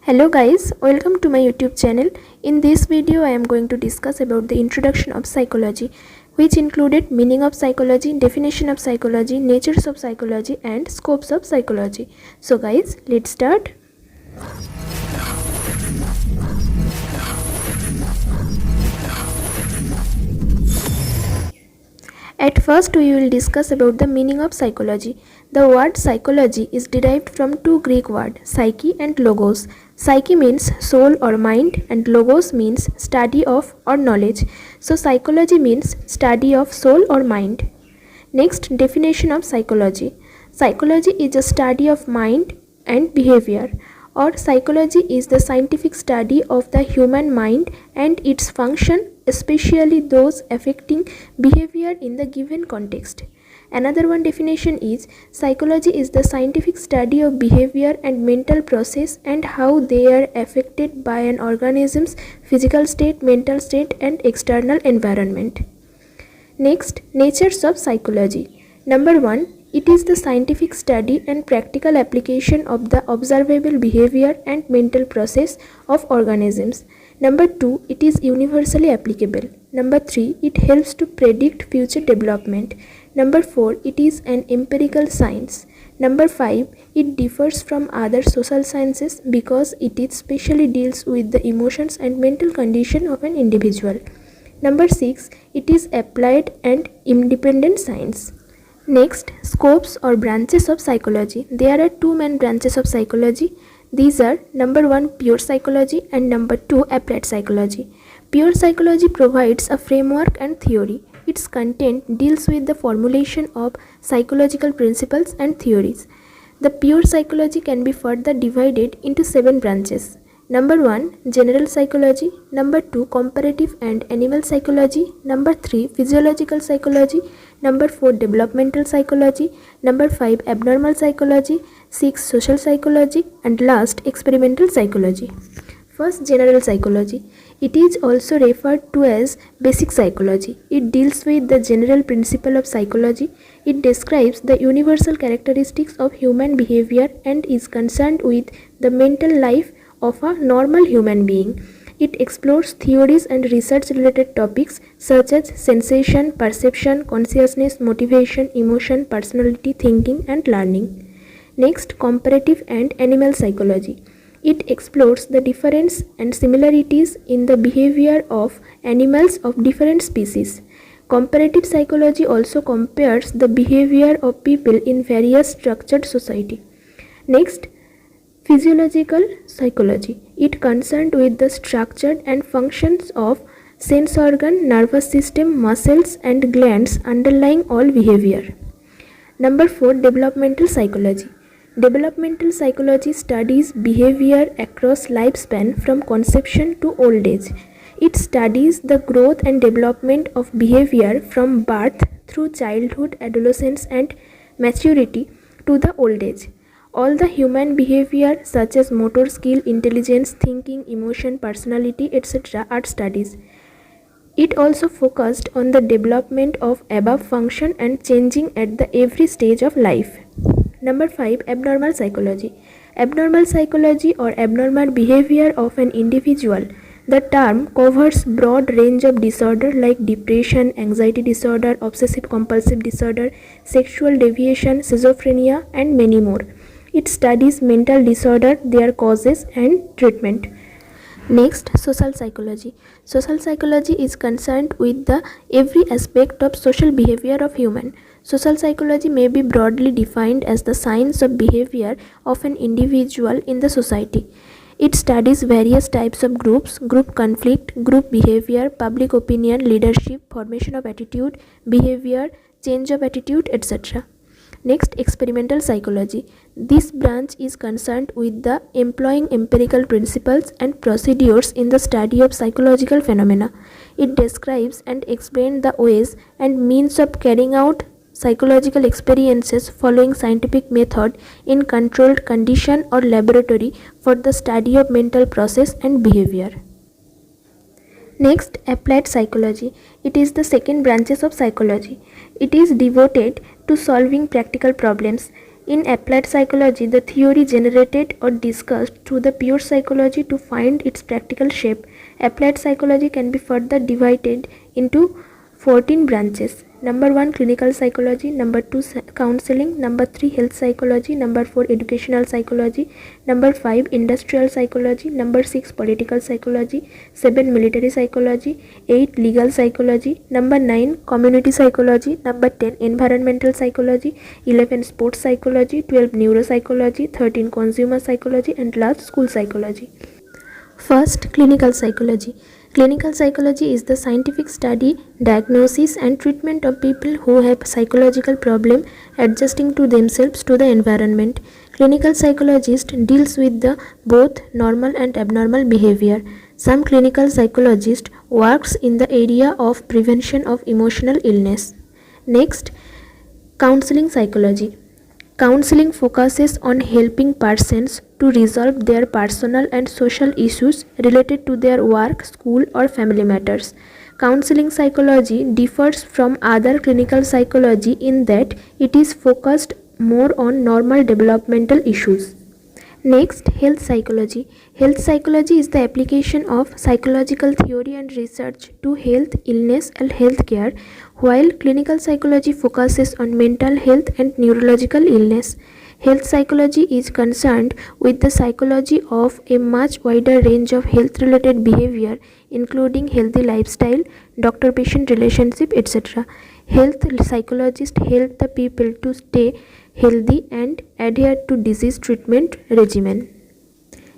Hello guys, welcome to my YouTube channel. In this video I am going to discuss about the introduction of psychology, which included meaning of psychology, definition of psychology, natures of psychology and scopes of psychology. So guys, let's start. At first we will discuss about the meaning of psychology. The word psychology is derived from two Greek words, psyche and logos. Psyche means soul or mind and logos means study of or knowledge. So psychology means study of soul or mind. Next, definition of psychology. Psychology is a study of mind and behavior, or psychology is the scientific study of the human mind and its function, especially those affecting behavior in the given context. Another one definition is psychology is the scientific study of behavior and mental process and how they are affected by an organism's physical state, mental state and external environment. Next, natures of psychology. Number 1, it is the scientific study and practical application of the observable behavior and mental process of organisms. Number 2, it is universally applicable. Number 3, it helps to predict future development. Number 4, it is an empirical science. Number 5, it differs from other social sciences because it specially deals with the emotions and mental condition of an individual. Number 6, it is applied and independent science. Next, scopes or branches of psychology. There are two main branches of psychology. These are number 1, pure psychology and number 2, applied psychology. Pure psychology provides a framework and theory. Its content deals with the formulation of psychological principles and theories. The pure psychology can be further divided into 7 branches. Number 1, general psychology. Number 2, comparative and animal psychology. Number 3, physiological psychology. Number 4, developmental psychology. Number 5, abnormal psychology. 6, social psychology. And last, experimental psychology. First, general psychology. It is also referred to as basic psychology. It deals with the general principle of psychology. It describes the universal characteristics of human behavior and is concerned with the mental life of a normal human being. It explores theories and research related topics such as sensation, perception, consciousness, motivation, emotion, personality, thinking and learning. Next, comparative and animal psychology. It explores the difference and similarities in the behavior of animals of different species. Comparative psychology also compares the behavior of people in various structured society. Next, physiological psychology. It concerned with the structure and functions of sense organ, nervous system, muscles and glands underlying all behavior. Number 4, developmental psychology. Developmental psychology studies behavior across lifespan from conception to old age. It studies the growth and development of behavior from birth through childhood, adolescence and maturity to the old age. All the human behavior such as motor skill, intelligence, thinking, emotion, personality, etc. are studies. It also focused on the development of above function and changing at the every stage of life. Number 5, abnormal psychology. Abnormal psychology or abnormal behavior of an individual. The term covers broad range of disorder like depression, anxiety disorder, obsessive compulsive disorder, sexual deviation, schizophrenia and many more. It studies mental disorder, their causes and treatment. Next, social psychology. Social psychology is concerned with the every aspect of social behavior of human. Social psychology may be broadly defined as the science of behavior of an individual in the society. It studies various types of groups, group conflict, group behavior, public opinion, leadership, formation of attitude, behavior, change of attitude, etc. Next, experimental psychology. This branch is concerned with the employing empirical principles and procedures in the study of psychological phenomena. It describes and explains the ways and means of carrying out psychological experiences following scientific method in controlled condition or laboratory for the study of mental process and behavior. Next, applied psychology. It is the second branches of psychology. It is devoted to solving practical problems. In applied psychology, the theory generated or discussed through the pure psychology to find its practical shape. Applied psychology can be further divided into 14 branches. Number 1, clinical psychology. Number 2, counseling. Number 3, health psychology. Number 4, educational psychology. Number 5, industrial psychology. Number 6, political psychology. 7, military psychology. 8, legal psychology. Number 9, community psychology. Number 10, environmental psychology. 11, sports psychology. 12, neuropsychology. 13, consumer psychology. And last, school psychology. First, clinical psychology. Clinical psychology is the scientific study, diagnosis and treatment of people who have psychological problem adjusting to themselves to the environment. Clinical psychologist deals with the both normal and abnormal behavior. Some clinical psychologist works in the area of prevention of emotional illness. Next, counseling psychology. Counseling focuses on helping persons to resolve their personal and social issues related to their work, school, or family matters. Counseling psychology differs from other clinical psychology in that it is focused more on normal developmental issues. Next, health psychology. Health psychology is the application of psychological theory and research to health, illness, and healthcare, while clinical psychology focuses on mental health and neurological illness. Health psychology is concerned with the psychology of a much wider range of health-related behavior, including healthy lifestyle, doctor-patient relationship, etc. Health psychologists help the people to stay healthy and adhere to disease treatment regimen.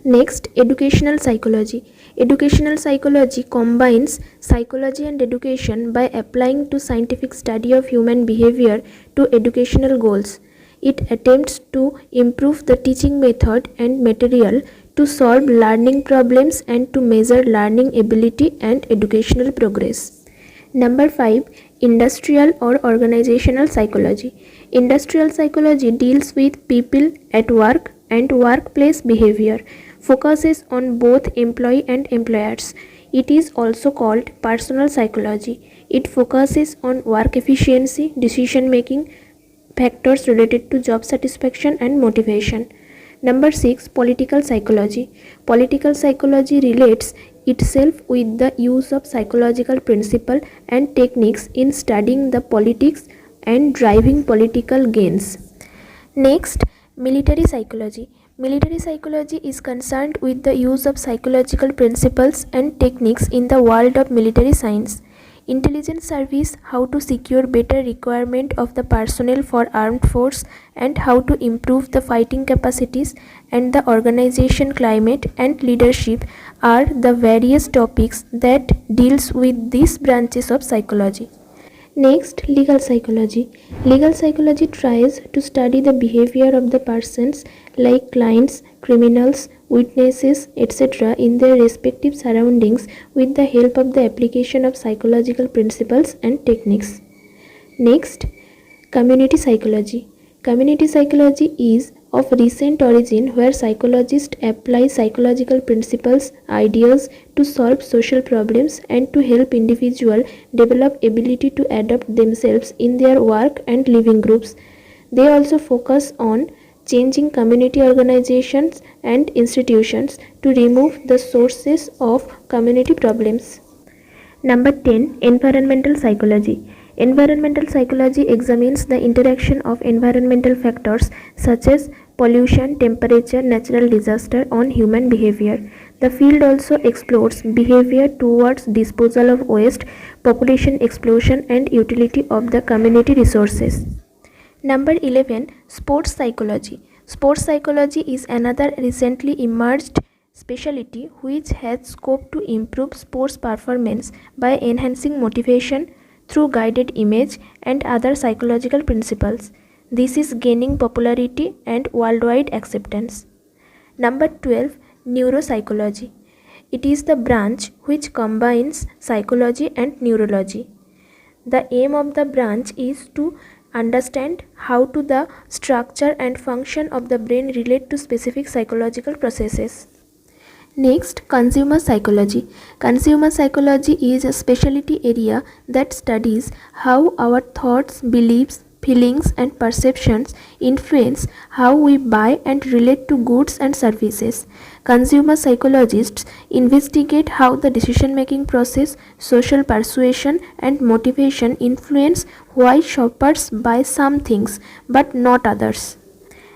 Next, educational psychology. Educational psychology combines psychology and education by applying to scientific study of human behavior to educational goals. It attempts to improve the teaching method and material to solve learning problems and to measure learning ability and educational progress. Number 5, industrial or organizational psychology. Industrial psychology deals with people at work and workplace behavior, focuses on both employee and employers. It is also called personal psychology. It focuses on work efficiency, decision making, factors related to job satisfaction and motivation. Number 6, political psychology. Political psychology relates itself with the use of psychological principles and techniques in studying the politics and driving political gains. Next, military psychology. Military psychology is concerned with the use of psychological principles and techniques in the world of military science. Intelligence service, how to secure better requirement of the personnel for armed force and how to improve the fighting capacities and the organization climate and leadership are the various topics that deals with these branches of psychology. Next, legal psychology. Legal psychology tries to study the behavior of the persons like clients, criminals, witnesses, etc. in their respective surroundings with the help of the application of psychological principles and techniques. Next, community psychology. Community psychology is of recent origin where psychologists apply psychological principles, ideas to solve social problems and to help individuals develop ability to adapt themselves in their work and living groups. They also focus on changing community organizations and institutions to remove the sources of community problems. Number 10, environmental psychology. Environmental psychology examines the interaction of environmental factors such as pollution, temperature, natural disaster on human behavior. The field also explores behavior towards disposal of waste, population explosion and utility of the community resources. Number 11, sports psychology. Sports psychology is another recently emerged specialty which has scope to improve sports performance by enhancing motivation through guided image and other psychological principles. This is gaining popularity and worldwide acceptance. Number 12, neuropsychology. It is the branch which combines psychology and neurology. The aim of the branch is to understand how to the structure and function of the brain relate to specific psychological processes. Next, consumer psychology. Consumer psychology is a specialty area that studies how our thoughts, beliefs, feelings, and perceptions influence how we buy and relate to goods and services. Consumer psychologists investigate how the decision-making process, social persuasion, and motivation influence why shoppers buy some things but not others.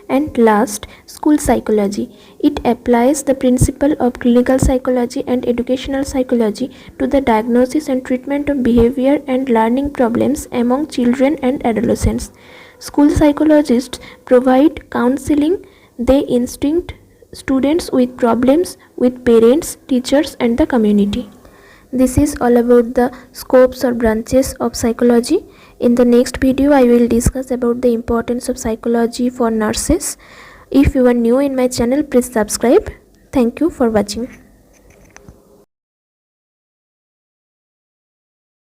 And last, school psychology. It applies the principle of clinical psychology and educational psychology to the diagnosis and treatment of behavior and learning problems among children and adolescents. School psychologists provide counseling. They instinct students with problems with parents, teachers, and the community. This is all about the scopes or branches of psychology. In the next video, I will discuss about the importance of psychology for nurses. If you are new in my channel, please subscribe. Thank you for watching.